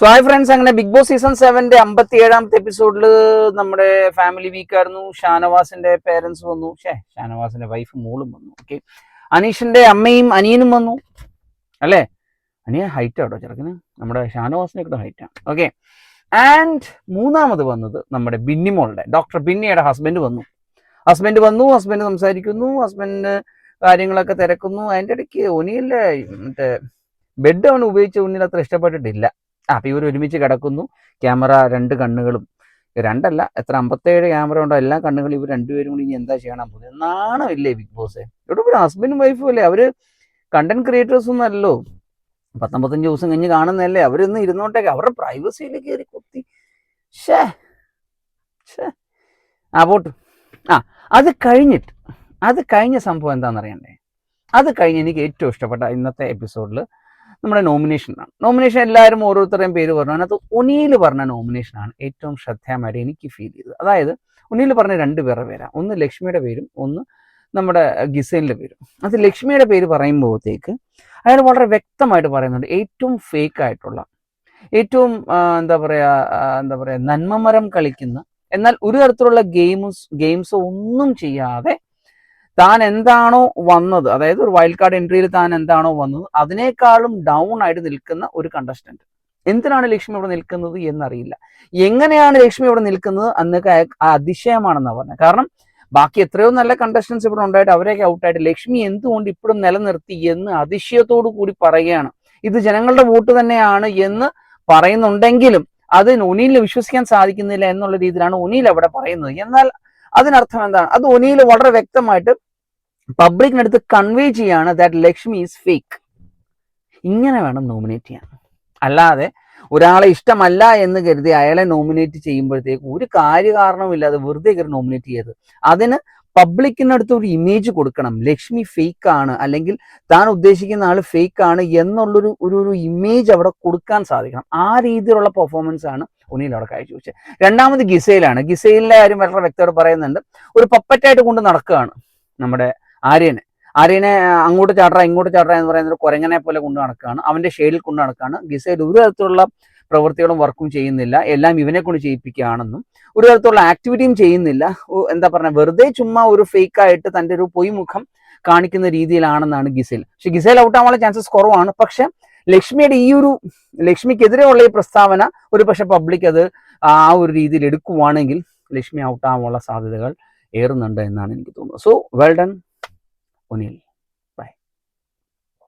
So hi friends, അങ്ങനെ big boss season 7 57ാമത്തെ എപ്പിസോഡിൽ നമ്മുടെ ഫാമിലി വീക്ക് ആയിരുന്നു. ഷാനവാസിന്റെ പേരൻസ് വന്നു, ഷാനവാസിന്റെ വൈഫ് മോളും വന്നു. ഓക്കെ, അനീഷിന്റെ അമ്മയും അനിയനും വന്നു അല്ലേ. അനിയൻ ഹൈറ്റ് ആട്ടോ ചെറുക്കന്, നമ്മുടെ ഷാനവാസിനൊക്കെ ഹൈറ്റാണ്. ഓക്കെ, ആൻഡ് മൂന്നാമത് വന്നത് നമ്മുടെ ബിന്നിമോളുടെ ഡോക്ടർ ബിന്നിയുടെ ഹസ്ബൻഡ് വന്നു. ഹസ്ബൻഡ് സംസാരിക്കുന്നു, ഹസ്ബൻഡ് കാര്യങ്ങളൊക്കെ തിരക്കുന്നു. അതിൻ്റെ ഇടയ്ക്ക് ഒനിയല്ലേ മറ്റേ ബെഡ് അവൻ ഉപയോഗിച്ച ഉണ്ണിൽ അത്ര ഇഷ്ടപ്പെട്ടിട്ടില്ല. അപ്പൊ ഇവർ ഒരുമിച്ച് കിടക്കുന്നു. ക്യാമറ രണ്ട് കണ്ണുകളും, രണ്ടല്ല എത്ര 57 ക്യാമറ ഉണ്ടോ, എല്ലാ കണ്ണുകളും ഇവർ രണ്ടുപേരും കൂടി ഇനി എന്താ ചെയ്യണം പോകുന്നത്. നാണമില്ലേ ബിഗ് ബോസ്? ഇവിടെ ഒരു ഹസ്ബൻഡും വൈഫും അല്ലേ, അവര് കണ്ടന്റ് ക്രിയേറ്റേഴ്സ് ഒന്നും അല്ലല്ലോ. 19 ദിവസം കഴിഞ്ഞ് കാണുന്നതല്ലേ, അവരൊന്ന് ഇരുന്നോട്ടേക്ക്, അവരുടെ പ്രൈവസിയിൽ കയറി കൊത്തി. പോട്ട്. അത് കഴിഞ്ഞ സംഭവം എന്താണെന്നറിയണ്ടേ? അത് കഴിഞ്ഞ് എനിക്ക് ഏറ്റവും ഇഷ്ടപ്പെട്ട ഇന്നത്തെ എപ്പിസോഡിൽ നമ്മുടെ നോമിനേഷനാണ്. നോമിനേഷൻ എല്ലാവരും ഓരോരുത്തരുടെയും പേര് പറഞ്ഞു. അതിനകത്ത് ഒനീൽ പറഞ്ഞ നോമിനേഷനാണ് ഏറ്റവും ശ്രദ്ധേയമായിട്ട് എനിക്ക് ഫീൽ ചെയ്തത്. അതായത് ഒനീൽ പറഞ്ഞ 2 പേരുടെ പേരാണ്, ഒന്ന് ലക്ഷ്മിയുടെ പേരും ഒന്ന് നമ്മുടെ ഗിസേലിൻ്റെ പേരും. അത് ലക്ഷ്മിയുടെ പേര് പറയുമ്പോഴത്തേക്ക് അയാൾ വളരെ വ്യക്തമായിട്ട് പറയുന്നുണ്ട്, ഏറ്റവും ഫേക്ക് ആയിട്ടുള്ള, ഏറ്റവും എന്താ പറയുക നന്മമരം കളിക്കുന്ന, എന്നാൽ ഒരു തരത്തിലുള്ള ഗെയിംസോ ഒന്നും ചെയ്യാതെ താൻ എന്താണോ വന്നത്, അതായത് ഒരു വൈൽഡ് കാർഡ് എൻട്രിയിൽ താൻ എന്താണോ വന്നത് അതിനേക്കാളും ഡൗൺ ആയിട്ട് നിൽക്കുന്ന ഒരു കണ്ടസ്റ്റന്റ്. എന്തിനാണ് ലക്ഷ്മി ഇവിടെ നിൽക്കുന്നത് എന്നറിയില്ല. എങ്ങനെയാണ് ലക്ഷ്മി ഇവിടെ നിൽക്കുന്നത് എന്നൊക്കെ അതിശയമാണെന്നാണ് പറഞ്ഞത്. കാരണം ബാക്കി എത്രയോ നല്ല കണ്ടസ്റ്റൻസ് ഇവിടെ ഉണ്ടായിട്ട് അവരെയൊക്കെ ഔട്ടായിട്ട് ലക്ഷ്മി എന്തുകൊണ്ട് ഇപ്പോഴും നിലനിർത്തി എന്ന് അതിശയത്തോടു കൂടി പറയുകയാണ്. ഇത് ജനങ്ങളുടെ വോട്ട് തന്നെയാണ് എന്ന് പറയുന്നുണ്ടെങ്കിലും അത് ഒനീലിന് വിശ്വസിക്കാൻ സാധിക്കുന്നില്ല എന്നുള്ള രീതിയിലാണ് ഒനീൽ അവിടെ പറയുന്നത്. എന്നാൽ അതിനർത്ഥം എന്താണ്? അത് ഒനീൽ വളരെ വ്യക്തമായിട്ട് പബ്ലിക്കിനടുത്ത് കൺവേ ചെയ്യാണ് ദാറ്റ് ലക്ഷ്മി ഈസ് ഫേക്ക്. ഇങ്ങനെ വേണം നോമിനേറ്റ് ചെയ്യാൻ. അല്ലാതെ ഒരാളെ ഇഷ്ടമല്ല എന്ന് കരുതി അയാളെ നോമിനേറ്റ് ചെയ്യുമ്പോഴത്തേക്ക് ഒരു കാര്യകാരണവുമില്ലാതെ വെറുതെ കയറി നോമിനേറ്റ് ചെയ്യരുത്. അതിന് പബ്ലിക്കിനടുത്ത് ഒരു ഇമേജ് കൊടുക്കണം, ലക്ഷ്മി ഫേക്ക് ആണ് അല്ലെങ്കിൽ താൻ ഉദ്ദേശിക്കുന്ന ആൾ ഫേക്ക് ആണ് എന്നുള്ളൊരു ഒരു ഇമേജ് അവിടെ കൊടുക്കാൻ സാധിക്കണം. ആ രീതിയിലുള്ള പെർഫോമൻസ് ആണ് ഒനീൽ അവിടെ കാഴ്ചവെച്ചത്. രണ്ടാമത് ഗിസേലാണ്. ഗിസേലിന്റെ കാര്യം വളരെ വ്യക്തമായിട്ട് പറയുന്നുണ്ട്. ഒരു പപ്പറ്റായിട്ട് കൊണ്ട് നടക്കുകയാണ് നമ്മുടെ ആര്യനെ അങ്ങോട്ട് ചാടറ ഇങ്ങോട്ട് ചാടറ എന്ന് പറയുന്ന ഒരു കുരങ്ങനെ പോലെ കൊണ്ട് നടക്കുകയാണ്, അവന്റെ ഷെയ്ഡിൽ കൊണ്ട് നടക്കുകയാണ്. ഗിസേൽ ഒരു തരത്തിലുള്ള പ്രവൃത്തികളും വർക്കും ചെയ്യുന്നില്ല, എല്ലാം ഇവനെ കൊണ്ട് ചെയ്യിപ്പിക്കുകയാണെന്നും ഒരു തരത്തിലുള്ള ആക്ടിവിറ്റിയും ചെയ്യുന്നില്ല. എന്താ പറയുക, വെറുതെ ചുമ്മാ ഒരു ഫേക്ക് ആയിട്ട് തൻ്റെ ഒരു പൊയ്മുഖം കാണിക്കുന്ന രീതിയിലാണെന്നാണ് ഗിസേൽ. പക്ഷെ ഗിസേൽ ഔട്ടാവാനുള്ള ചാൻസസ് കുറവാണ്. പക്ഷെ ലക്ഷ്മിയുടെ ലക്ഷ്മിക്കെതിരെയുള്ള ഈ പ്രസ്താവന ഒരു പക്ഷെ പബ്ലിക് അത് ആ ഒരു രീതിയിൽ എടുക്കുവാണെങ്കിൽ ലക്ഷ്മി ഔട്ടാവാനുള്ള സാധ്യതകൾ ഏറുന്നുണ്ട് എന്നാണ് എനിക്ക് തോന്നുന്നത്. So well done O'Neill.